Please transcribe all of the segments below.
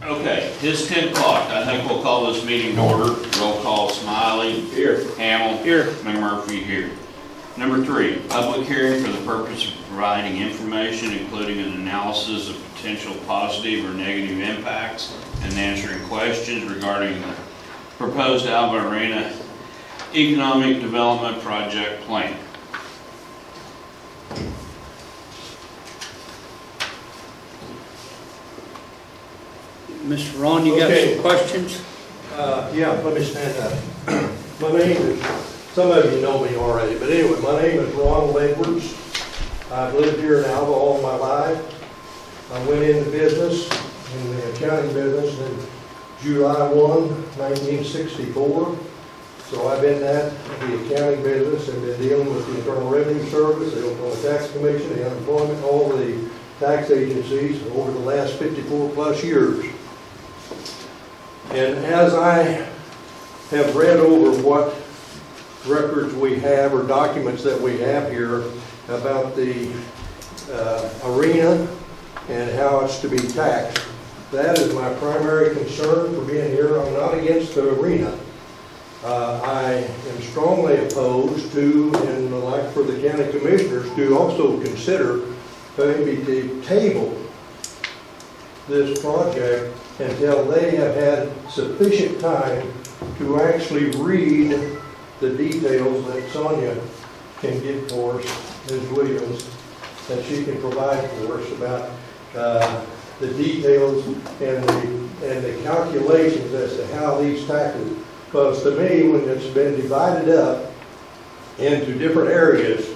Okay, it's 10 o'clock. I think we'll call this meeting to order. Roll call: Smiley. Here. Hamel. Here. McMurphy here. Number 3, public hearing for the purpose of providing information, including an analysis of potential positive or negative impacts and answering questions regarding the proposed Alva Arena Economic Development Project Plan. Mr. Ron, you got some questions? Yeah, let me stand up. My name is, some of you know me already, but anyway, my name is Ron Edwards. I've lived here in Alva all my life. I went into business, in the accounting business, in July 1, 1964. So I've been at the accounting business and been dealing with the Internal Revenue Service, the Oklahoma Tax Commission, the unemployment, all the tax agencies over the last 54 plus years. And as I have read over what records we have or documents that we have here about the arena and how it's to be taxed, that is my primary concern for being here. I'm not against the arena. I am strongly opposed to, and like for the county commissioners, to also consider maybe to table this project until they have had sufficient time to actually read the details that Sonia can get for us, Ms. Williams, that she can provide for us about the details and the calculations as to how these taxes. Because to me, when it's been divided up into different areas,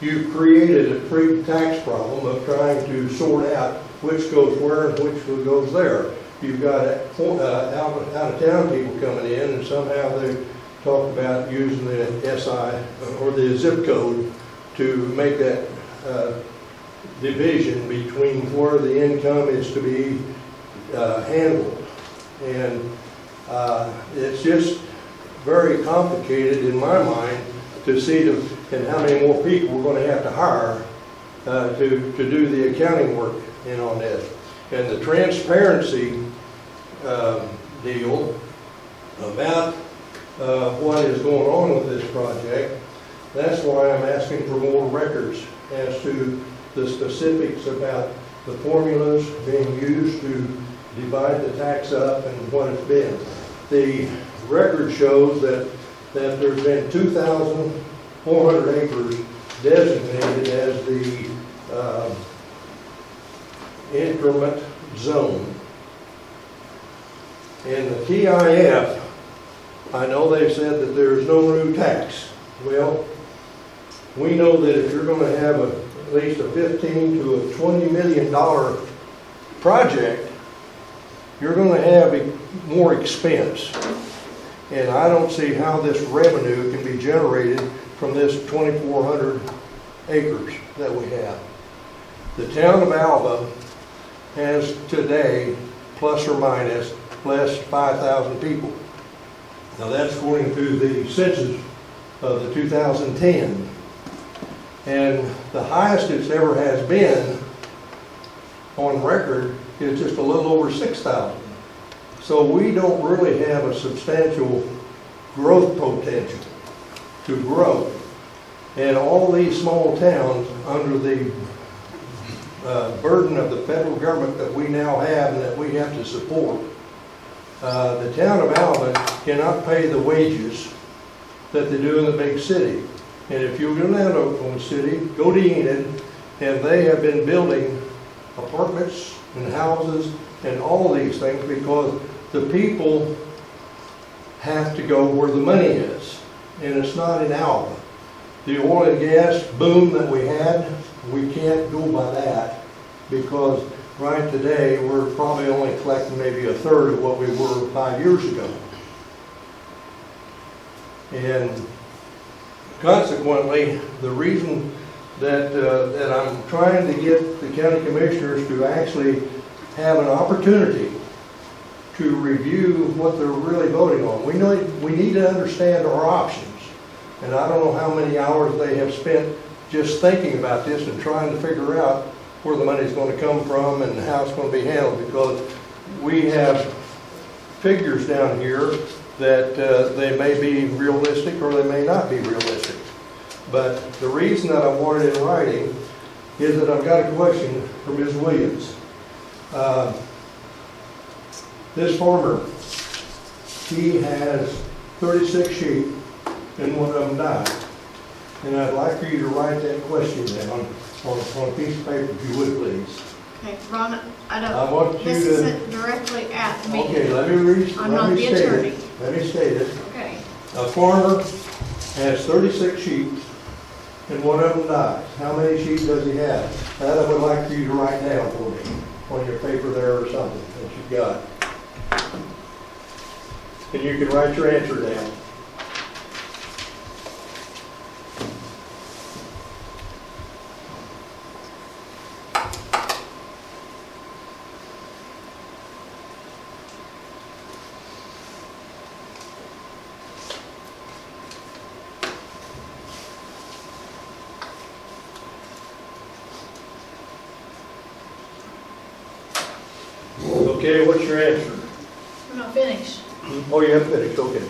you've created a pre-tax problem of trying to sort out which goes where and which goes there. You've got out-of-town people coming in, and somehow they talk about using the SI or the zip code to make that division between where the income is to be handled. And it's just very complicated in my mind to see and how many more people we're going to have to hire to do the accounting work in on this. And the transparency deal about what is going on with this project, that's why I'm asking for more records as to the specifics about the formulas being used to divide the tax up and what it's been. The record shows that there's been 2,400 acres designated as the increment zone. In the TIF, I know they've said that there's no new tax. Well, we know that if you're going to have at least a $15 to a $20 million project, you're going to have more expense. And I don't see how this revenue can be generated from this 2,400 acres that we have. The town of Alva has today, plus or minus, less 5,000 people. Now that's according to the census of the 2010. And the highest it's ever has been on record is just a little over 6,000. So we don't really have a substantial growth potential to grow. And all these small towns, under the burden of the federal government that we now have and that we have to support, the town of Alva cannot pay the wages that they do in the big city. And if you're in that Oklahoma City, go to Enid, and they have been building apartments and houses and all these things because the people have to go where the money is, and it's not in Alva. The oil and gas boom that we had, we can't go by that because right today we're probably only collecting maybe a third of what we were 5 years ago. And consequently, the reason that I'm trying to get the county commissioners to actually have an opportunity to review what they're really voting on. We need to understand our options. And I don't know how many hours they have spent just thinking about this and trying to figure out where the money is going to come from and how it's going to be handled, because we have figures down here that they may be realistic or they may not be realistic. But the reason that I want it in writing is that I've got a question for Ms. Williams. This farmer, he has 36 sheep and one of them died. And I'd like for you to write that question down on a piece of paper, if you would, please. Okay, Ron, I want you this to- isn't directly at me. Okay, let me read, I'm let not me the state attorney. it. Let me state it. Okay, A farmer has 36 sheep and one of them dies. How many sheep does he have? That I would like for you to write down for me on your paper there or something that you've got. And you can write your answer down. Okay, what's your answer? I'm not finished. Oh, you haven't finished, okay.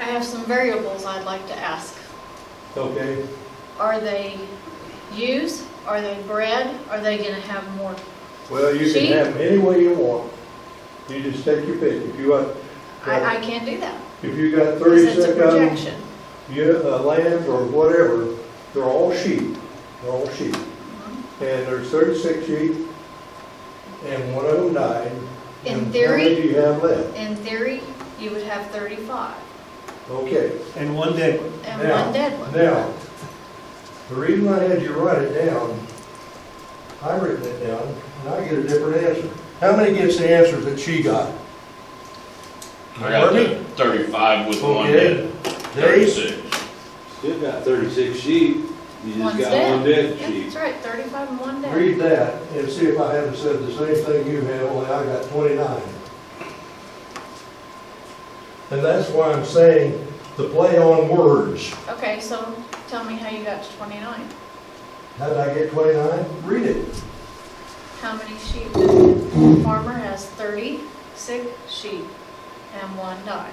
I have some variables I'd like to ask. Okay, Are they ewes? Are they bred? Are they gonna have more? well, you can Sheep? have them any way you want. You just take your pick. If you want, I can't do that. if you got Because it's a 36 of them, projection. lambs or whatever, they're all sheep. They're all sheep. Mhm. And there's 36 sheep, and one of them died. In And theory- how many do you have left? In theory, you would have 35 Okay, And one dead one. and Now- one dead one. now, the reason I had you write it down, I've written it down, and I get a different answer. How many gets the answers that she got? I got the 35 with one Okay. dead, Dave? 36. Still got 36 sheep, you just One's got dead. one dead Yeah, sheep. that's right, 35 and one dead. Read that and see if I haven't said the same thing you have, only I got 29. And that's why I'm saying the play on words. Okay, so tell me how you got to 29. How did I get 29? Read it. How many sheep? The farmer has 30 sick sheep and one dies.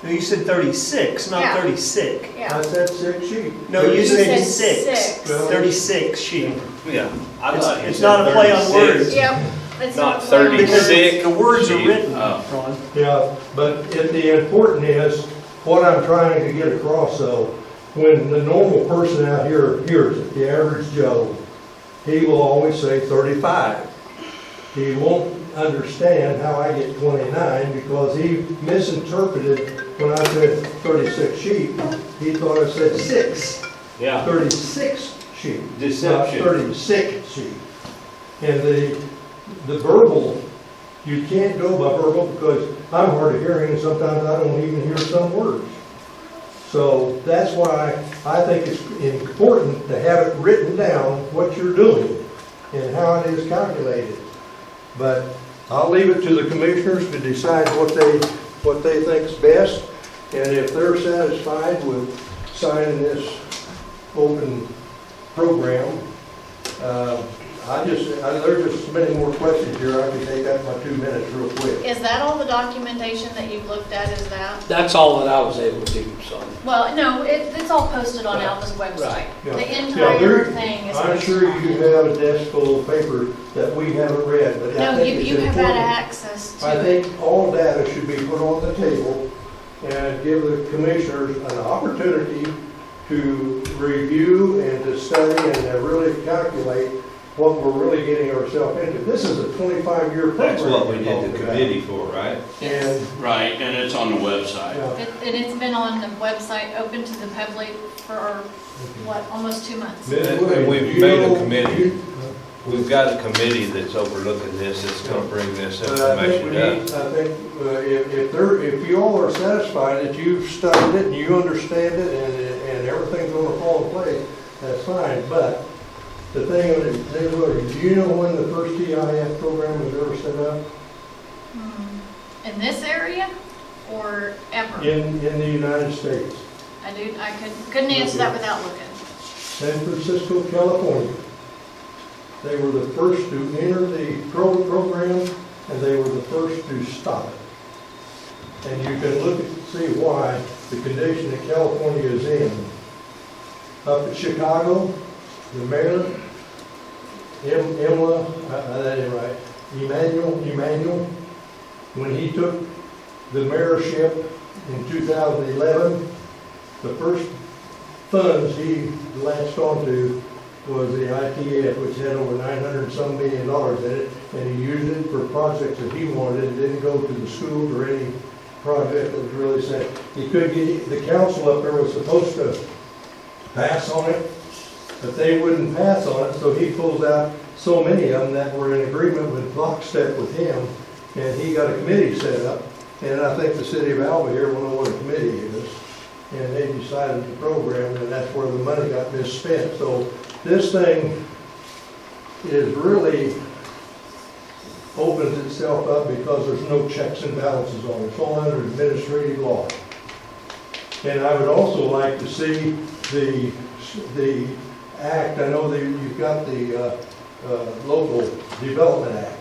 No, you said 36, not Yeah. 30 sick. Yeah. I said 6 sheep. No, you You said said 6. six. 36 sheep. Yeah. I It's- thought you it's said not a play on 36. words. Yep. It's Not a play on 36. words. Because the words are sheep. written, Oh. Ron. Yeah, but the important is, what I'm trying to get across though, when the normal person out here hears it, the average Joe, he will always say 35. He won't understand how I get 29 because he misinterpreted when I said 36 sheep. He thought I said 6. Yeah. 36 sheep. Deception. Not 36 sheep. And the verbal, you can't go by verbal because I'm hard of hearing and sometimes I don't even hear some words. So that's why I think it's important to have it written down, what you're doing and how it is calculated. But I'll leave it to the commissioners to decide what they think's best. And if they're satisfied with signing this open program, there's just many more questions here. I can take up my 2 minutes real quick. Is that all the documentation that you've looked at, is that? That's all that I was able to do, so. Well, no, it's all posted on Alva's website. Yeah. The Yeah, entire thing is. I'm sure you have a desk full of paper that we haven't read, but I No, think it's you have had important. access I to it. think all data should be put on the table and give the commissioners an opportunity to review and to study and to really calculate what we're really getting ourselves into. This is a 25-year program. That's what we we're did talking the about. committee for, right? And, Right, and it's on the website. yeah, And it's been on the website, open to the public for, what, almost 2 months? Ms. And Williams, we've you made a know- committee. We've got a committee that's overlooking this, that's gonna bring this But I think information we up. need, I think if you all are satisfied that you've studied it and you understand it and everything's gonna fall in place, that's fine. But the thing of it, do you know when the first TIF program was ever set up? In this area or ever? In the United States, I couldn't answer that without looking. San Francisco, California. They were the first to enter the program, and they were the first to stop it. And you can look and see why the condition that California is in. Up at Chicago, the mayor, that ain't right, Emmanuel, when he took the mayorship in 2011, the first funds he latched onto was the ITF, which had over $900-some million in it, and he used it for projects that he wanted. It didn't go to the schools or any project that was really set. He could get, the council up there was supposed to pass on it, but they wouldn't pass on it, so he pulls out so many of them that were in agreement with lockstep with him, and he got a committee set up, and I think the city of Alva here will know what a committee is, and they decided the program, and that's where the money got misspent. So this thing is really opens itself up because there's no checks and balances on it. It's all under administrative law. And I would also like to see the act. I know that you've got the local development act.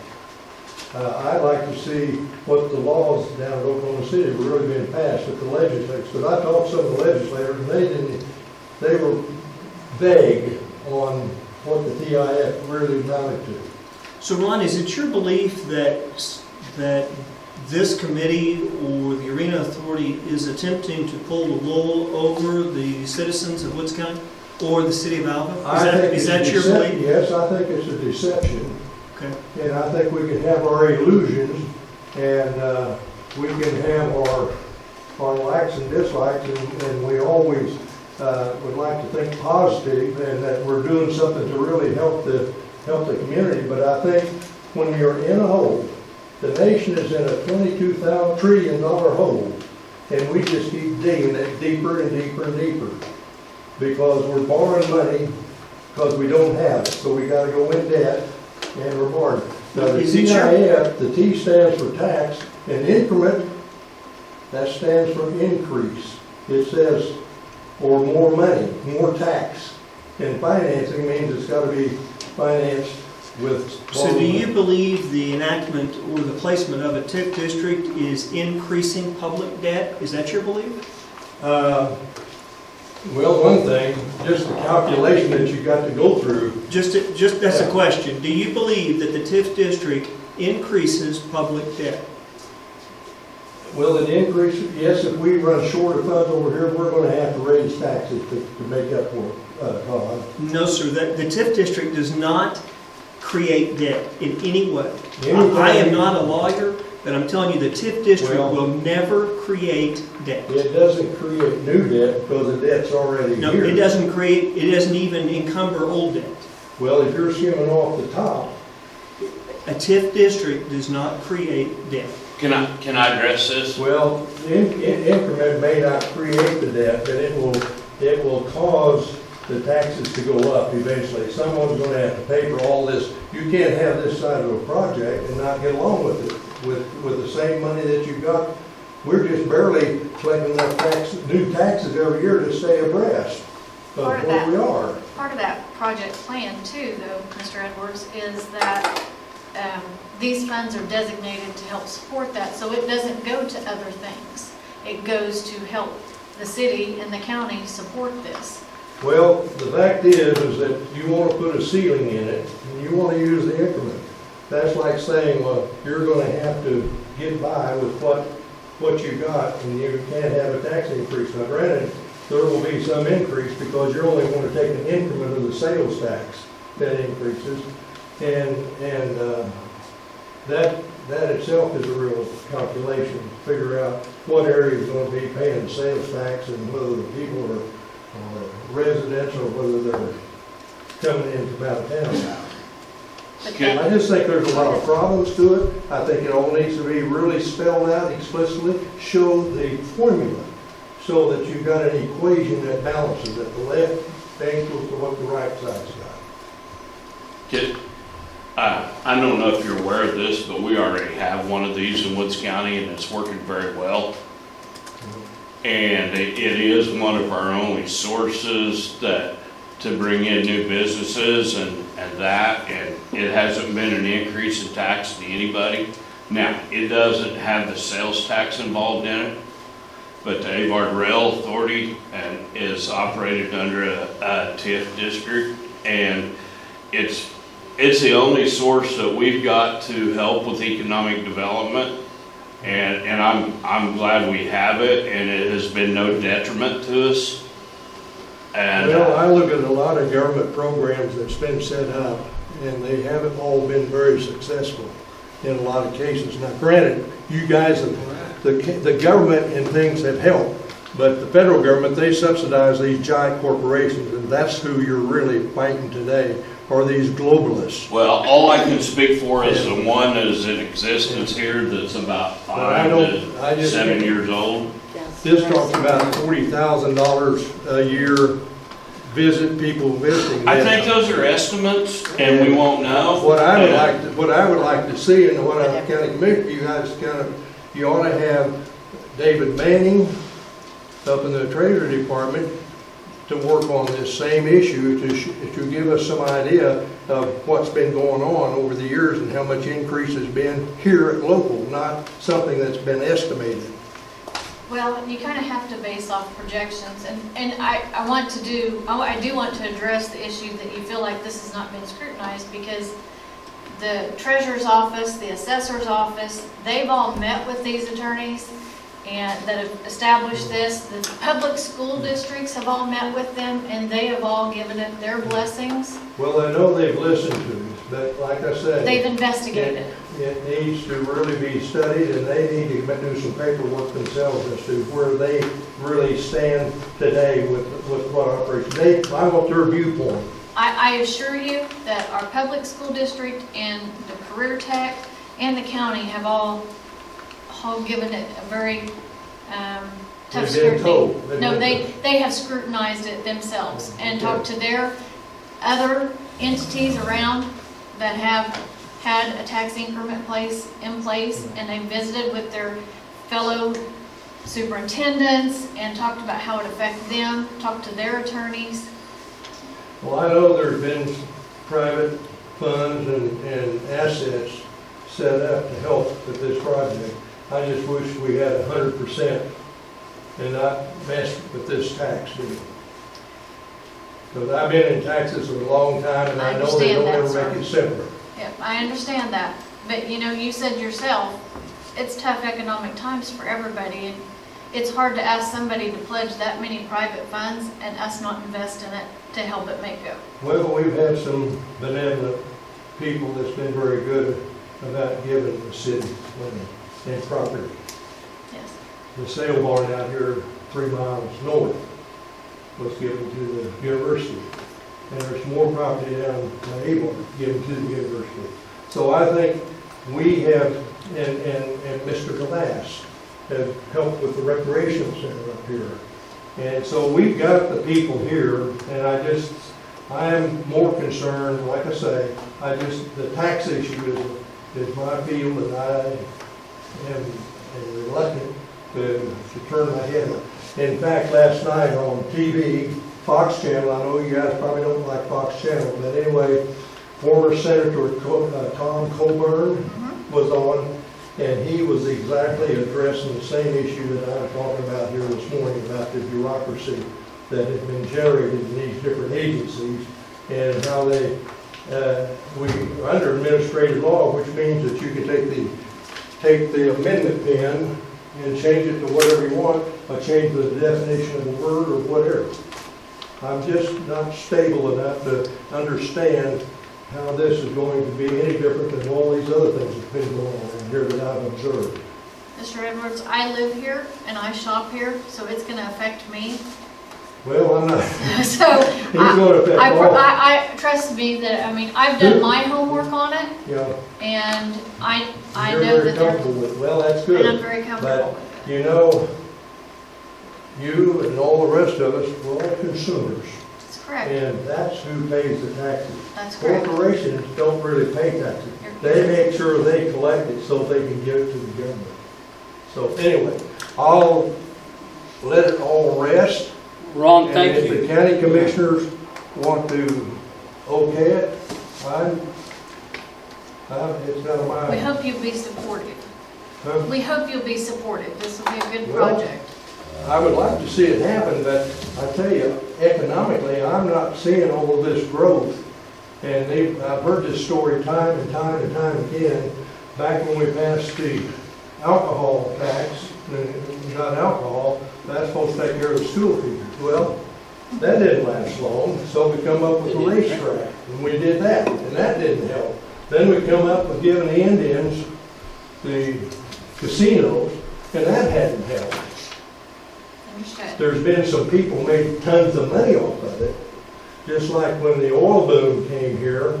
I'd like to see what the laws down in Oklahoma City were really being passed with the legislators. Because I talked to some of the legislators, and they were vague on what the TIF really amounted to. So Ron, is it your belief that this committee or the Arena Authority is attempting to pull the wool over the citizens of Woods County or the city of Alva? Is that your belief? Yes, I think it's a deception. Okay. And I think we can have our illusions, and we can have our likes and dislikes, and we always would like to think positive and that we're doing something to really help the community. But I think when you're in a hole, the nation is in a $22 trillion hole, and we just keep digging it deeper and deeper and deeper because we're borrowing money because we don't have it. So we got to go in debt, and we're borrowing. Now the TIF, the T stands for tax, and increment, that stands for increase. It says, or more money, more tax. And financing means it's got to be financed with. So do you believe the enactment or the placement of a TIF district is increasing public debt? Is that your belief? Well, one thing, just the calculation that you got to go through. Just that's a question. Do you believe that the TIF district increases public debt? Will it increase? Yes, if we run short of funds over here, we're going to have to raise taxes to make up for it, Todd. No, sir. The TIF district does not create debt in any way. I am not a lawyer, but I'm telling you the TIF district will never create debt. It doesn't create new debt because the debt's already here. No, it doesn't even encumber old debt. Well, if you're skimming off the top. A TIF district does not create debt. Can I address this? Well, increment may not create the debt, but it will cause the taxes to go up eventually. Someone's going to have to pay for all this. You can't have this side of a project and not get along with it with the same money that you got. We're just barely collecting enough new taxes every year to stay abreast of what we are. Part of that project plan too, though, Mr. Edwards, is that these funds are designated to help support that, so it doesn't go to other things. It goes to help the city and the county support this. Well, the fact is that you want to put a ceiling in it, and you want to use the increment. That's like saying, well, you're going to have to get by with what you got, and you can't have a tax increase. Now, granted, there will be some increase because you're only going to take an increment of the sales tax that increases, and that itself is a real calculation to figure out what area is going to be paying the sales tax and whether the people are residents or whether they're coming in from out of town. I just think there's a lot of problems to it. I think it all needs to be really spelled out explicitly, show the formula so that you've got an equation that balances it. The left equals to what the right side's got. I don't know if you're aware of this, but we already have one of these in Woods County, and it's working very well. And it is one of our only sources that to bring in new businesses and that, and it hasn't been an increase in tax to anybody. Now, it doesn't have the sales tax involved in it, but the Avard Rail Authority is operated under a TIF district, and it's the only source that we've got to help with economic development, and I'm glad we have it, and it has been no detriment to us. And Well, I look at a lot of government programs that's been set up, and they haven't all been very successful in a lot of cases. Now, granted, you guys, the government and things have helped, but the federal government, they subsidize these giant corporations, and that's who you're really fighting today, are these globalists. well, all I can speak for is the one that is in existence here that's about But I 5 to just- 7 years old. This talks about $40,000 a year people visiting. I this. think those are estimates, and we won't know. What I would like to see, and what I county commissioner, you guys you ought to have David Manning up in the Treasury Department to work on this same issue, to give us some idea of what's been going on over the years and how much increase has been here at local, not something that's been estimated. Well, you kind of have to base off projections, and I do want to address the issue that you feel like this has not been scrutinized, because the treasurer's office, the assessor's office, they've all met with these attorneys and that have established this. The public school districts have all met with them, and they have all given it their blessings. Well, I know they've listened to us, but like I said, They've investigated. it needs to really be studied, and they need to do some paperwork themselves as to where they really stand today with what operation. I want their viewpoint. I assure you that our public school district and the career tech and the county have all given it a very tough They've been scrutiny. told. No, they have scrutinized it themselves and talked to their other entities around that have had a tax increment in place, and they visited with their fellow superintendents and talked about how it affected them, talked to their attorneys. Well, I know there's been private funds and assets set up to help with this project. I just wish we had 100% and not mess with this tax deal. Because I've been in taxes a long time, and I know they don't ever make it simpler. Yep, I understand that, but you said yourself, it's tough economic times for everybody, and it's hard to ask somebody to pledge that many private funds and us not invest in it to help it make go. Well, we've had some benevolent people that's been very good about giving the city money and property. Yes. The sale barn out here 3 miles north was given to the university. And there's more property down by Avon given to the university. So I think we have, and Mr. Glass have helped with the recreation center up here. And so we've got the people here, and I am more concerned, like I say, the tax issue is my field, and I am reluctant to turn my head on. In fact, last night on TV, Fox Channel, I know you guys probably don't like Fox Channel, but anyway, former Senator Tom Coburn was on, and he was exactly addressing the same issue that I'm talking about here this morning, about the bureaucracy that has been generated in these different agencies, and how we are under administrative law, which means that you can take the amendment pen and change it to whatever you want, or change the definition of the word or whatever. I'm just not stable enough to understand how this is going to be any different than all these other things that's been going on here that I've observed. Mr. Edwards, I live here and I shop here, so it's going to affect me. Well, I'm not. So He's going to affect all. I trust me that, I've done my homework on it, Yeah. and I You're know very that they're, comfortable with it. Well, that's and I'm good. very comfortable with it. You know, you and all the rest of us, we're all consumers. That's correct. And that's who pays the taxes. That's correct. Corporations don't really pay taxes. They make sure they collect it so they can give it to the government. So anyway, I'll let it all rest. Ron, And thank if you. the county commissioners want to okay it, it's not We mine. hope you'll be supportive. Huh? We hope you'll be supportive. This will be a good Well, project. I would like to see it happen, but I tell you, economically, I'm not seeing all of this growth. And I've heard this story time and time and time again, back when we passed the alcohol tax, not alcohol, that's supposed to take care of the school fees. Well, that didn't last long, so we come up with a racetrack, and we did that, and that didn't help. Then we come up with giving the Indians the casinos, and that hadn't helped. Understood. There's been some people made tons of money off of it, just like when the oil boom came here,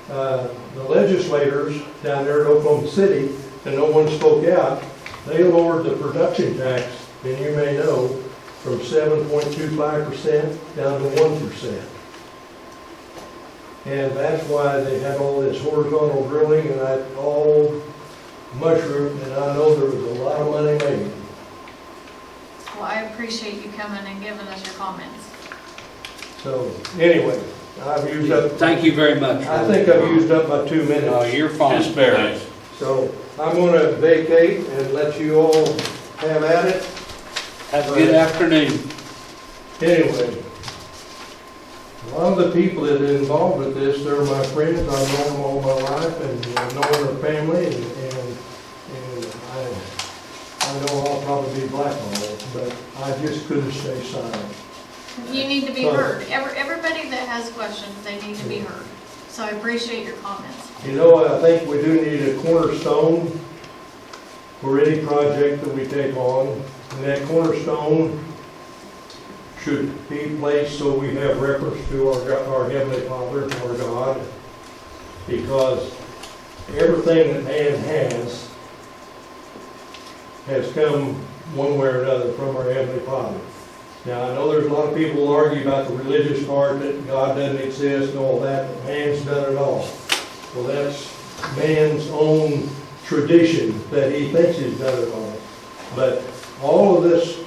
the legislators down there in Oklahoma City, and no one spoke out, they lowered the production tax, and you may know, from 7.25% down to 1%. And that's why they had all this horizontal drilling and that all mushroom, and I know there was a lot of money made. Well, I appreciate you coming and giving us your comments. So, anyway, I've used up, Thank you very much. I think I've used up my 2 minutes. Oh, you're fine. Just barely. So I'm going to vacate and let you all have at it. Have a good afternoon. Anyway, a lot of the people that are involved with this, they're my friends. I've known them all my life and I've known their family and I know I'll probably be blackballed, but I just couldn't stay silent. You need to be heard. Everybody that has questions, they need to be heard. So I appreciate your comments. You know, I think we do need a cornerstone for any project that we take on. And that cornerstone should be placed so we have reference to our Heavenly Father, our God. Because everything that man has come one way or another from our Heavenly Father. Now, I know there's a lot of people who argue about the religious part, that God doesn't exist and all that, but man's done it all. Well, that's man's own tradition that he thinks he's done it all. But all of this,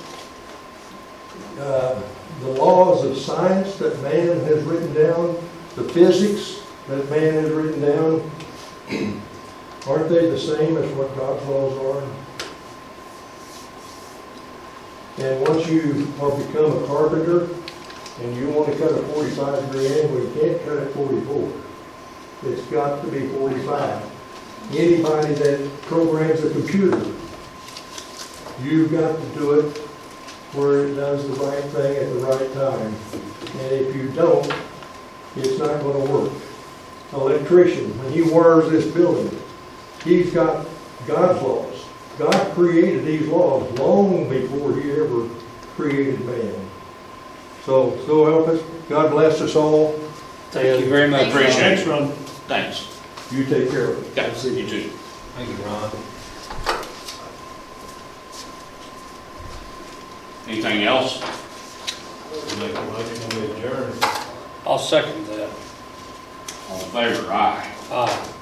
the laws of science that man has written down, the physics that man has written down, aren't they the same as what God's laws are? And once you become a carpenter and you want to cut a 45-degree angle, you can't cut it 44. It's got to be 45. Anybody that programs a computer, you've got to do it where it does the right thing at the right time. And if you don't, it's not going to work. Electrician, when he wires this building, he's got God's laws. God created these laws long before he ever created man. So help us. God bless us all. Thank you very much. Appreciate it. Ron. Thanks. You take care of it. Got you too. Thank you, Ron. Anything else? Make a motion to adjourn. I'll second that. All in favor? Aye. Aye.